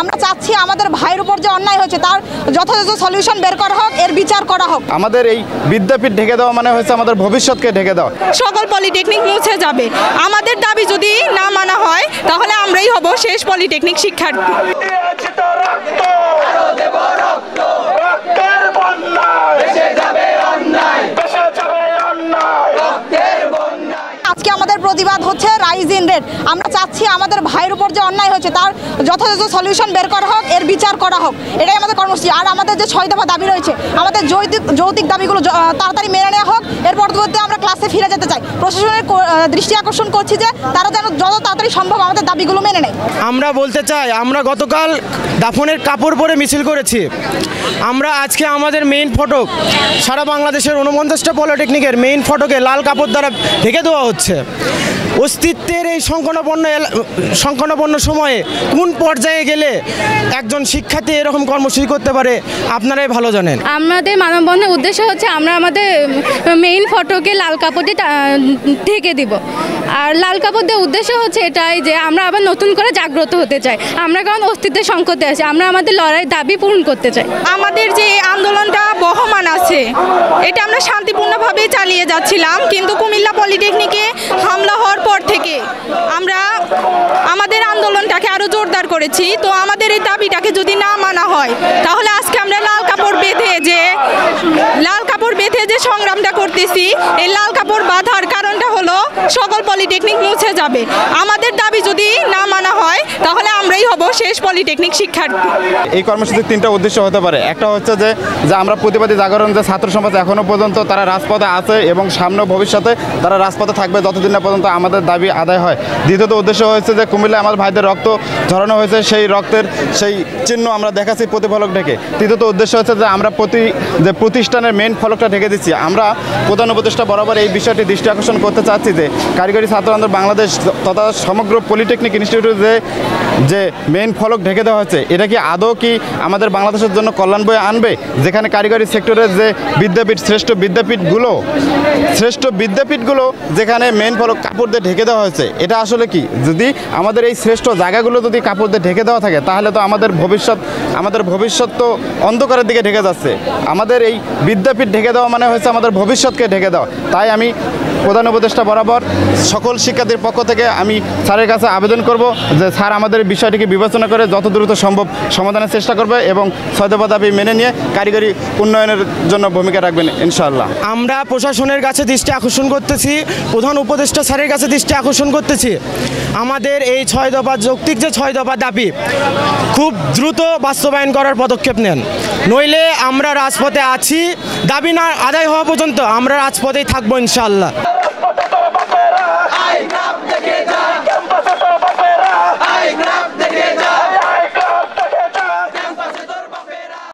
আমরা চাচ্ছি আমাদের ভাইয়ের উপর যে অন্যায় হয়েছে তার যথাযথ সলিউশন বের করা হোক, এর বিচার করা হোক। আমাদের এই বিদ্যাপীঠ ঢেকে দেওয়া মানে হচ্ছে আমাদের ভবিষ্যৎকে ঢেকে দেওয়া। সকল পলিটেকনিক মুছে যাবে। আমাদের দাবি যদি না মানা হয় তাহলে আমরাই হব শেষ পলিটেকনিক শিক্ষার্থী। আজকে আমাদের প্রতিবাদ হচ্ছে রাইজ ইন রেড। আমরা চাচ্ছি আমাদের ভাইয়ের উপর যে অন্যায় হয়েছে তার যথাযথ সলিউশন বের করা হোক, এর বিচার করা হোক, এটাই আমাদের কর্মসূচি। আর আমাদের যে 6 দফা দাবি রয়েছে, আমাদের যৌক্তিক দাবিগুলো তাড়াতাড়ি মেনে নেওয়া হোক। এর পরবর্তীতে আমরা ক্লাসে ফিরে যেতে চাই। প্রশাসনের দৃষ্টি আকর্ষণ করছি যে তারা যেন যত তাড়াতাড়ি সম্ভব আমাদের দাবিগুলো মেনে নেয়। আমরা বলতে চাই, আমরা গতকাল দাফনের কাপড় পরে মিছিল করেছি। আমরা আজকে আমাদের মেইন ফটক, সারা বাংলাদেশের 49টা পলিটেকনিকের মেইন ফটকে লাল কাপড় দ্বারা ঢেকে দেওয়া হচ্ছে। অস্তিত্বের এই সংকটাপন্ন সময়ে কোন পর্যায়ে গেলে একজন শিক্ষার্থী এরকম কর্মসূচি করতে পারে আপনারাই ভালো জানেন। আমাদের মানববন্ধনের উদ্দেশ্য হচ্ছে আমরা আমাদের মেইন ফটকে লাল কাপড় দিয়ে ঢেকে দিব। আর লাল কাপড় দেওয়ার উদ্দেশ্য হচ্ছে এটাই যে আমরা আবার নতুন করে জাগ্রত হতে চাই। আমরা কারণ অস্তিত্বের সংকটে আছি, আমরা আমাদের লড়াই দাবি পূরণ করতে চাই। আমাদের যে আন্দোলনটা বহমান আছে, এটা আমরা শান্তিপূর্ণভাবে চালিয়ে যাচ্ছিলাম, কিন্তু কুমিল্লা পলিটেকনিকে হামলা হওয়ার পর থেকে আমরা আমাদের আন্দোলনটাকে আরও জোরদার করেছি। তো আমাদের এই দাবিটাকে যদি না মানা হয় তাহলে আজকে আমরা লাল কাপড় বেঁধে যে সংগ্রামটা করতেছি, এই লাল কাপড় বাঁধার কারণটা হলো সকল পলিটেকনিক মুছে যাবে। আমাদের দাবি যদি না মানা হয় তাহলে আমরাই হব শেষ পলিটেকনিক শিক্ষার্থী। এই কর্মসূচির 3টা উদ্দেশ্য হতে পারে। একটা হচ্ছে যে আমরা প্রতিবাদী জাগরণ, যে ছাত্র সমাজ এখনও পর্যন্ত তারা রাজপথে আছে এবং সামনে ভবিষ্যতে তারা রাজপথে থাকবে যতদিন না পর্যন্ত আমাদের দাবি আদায় হয়। দ্বিতীয়ত উদ্দেশ্য হচ্ছে যে কুমিল্লায় আমার ভাইদের রক্ত ঝরানো হয়েছে, সেই রক্তের সেই চিহ্ন আমরা দেখাচ্ছি প্রতিফলক ঢেকে। তৃতীয়ত উদ্দেশ্য হচ্ছে যে আমরা যে প্রতিষ্ঠানের মেইন ফলকটা ঢেকে দিচ্ছি। আমরা প্রধান উপদেষ্টা বরাবর এই বিষয়টি দৃষ্টি আকর্ষণ করতে চাচ্ছি যে কারিগরি ছাত্র আন্দোলন বাংলাদেশ তথা সমগ্র পলিটেকনিক ইনস্টিটিউটের যে মেইন ফলক ঢেকে দেওয়া হচ্ছে, এটা কি আদৌ কি আমাদের বাংলাদেশের জন্য কল্যাণ বয়ে আনবে? যেখানে কারিগরি সেক্টরের যে বিদ্যাপীঠ, শ্রেষ্ঠ বিদ্যাপীঠগুলো যেখানে মেইন ফলক কাপড় দিয়ে ঢেকে দেওয়া হয়েছে, এটা আসলে কি? যদি আমাদের এই শ্রেষ্ঠ জায়গাগুলো যদি কাপড় দিয়ে ঢেকে দেওয়া থাকে তাহলে তো আমাদের ভবিষ্যৎ তো অন্ধকারের দিকে ঢেকে যাচ্ছে। আমাদের এই বিদ্যাপীঠ ঢেকে দেওয়া মানে হচ্ছে আমাদের ভবিষ্যৎকে ঢেকে দেওয়া। তাই আমি প্রধান উপদেষ্টা বরাবর সকল শিক্ষার্থীর পক্ষ থেকে আমি স্যারের কাছে আবেদন করব যে স্যার আমাদের বিষয়টিকে বিবেচনা করে যত দ্রুত সম্ভব সমাধানের চেষ্টা করবে এবং 6 দফা দাবি মেনে নিয়ে কারিগরি উন্নয়নের জন্য ভূমিকা রাখবেন ইনশাআল্লাহ। আমরা প্রশাসনের কাছে দৃষ্টি আকর্ষণ করতেছি, প্রধান উপদেষ্টা স্যারের কাছে দৃষ্টি আকর্ষণ করতেছি, আমাদের এই 6 দফা যৌক্তিক যে 6 দফা দাবি খুব দ্রুত বাস্তবায়ন করার পদক্ষেপ নেন। নইলে আমরা রাজপথে আছি, দাবি না আদায় হওয়া পর্যন্ত আমরা রাজপথেই থাকবো ইনশাআল্লাহ।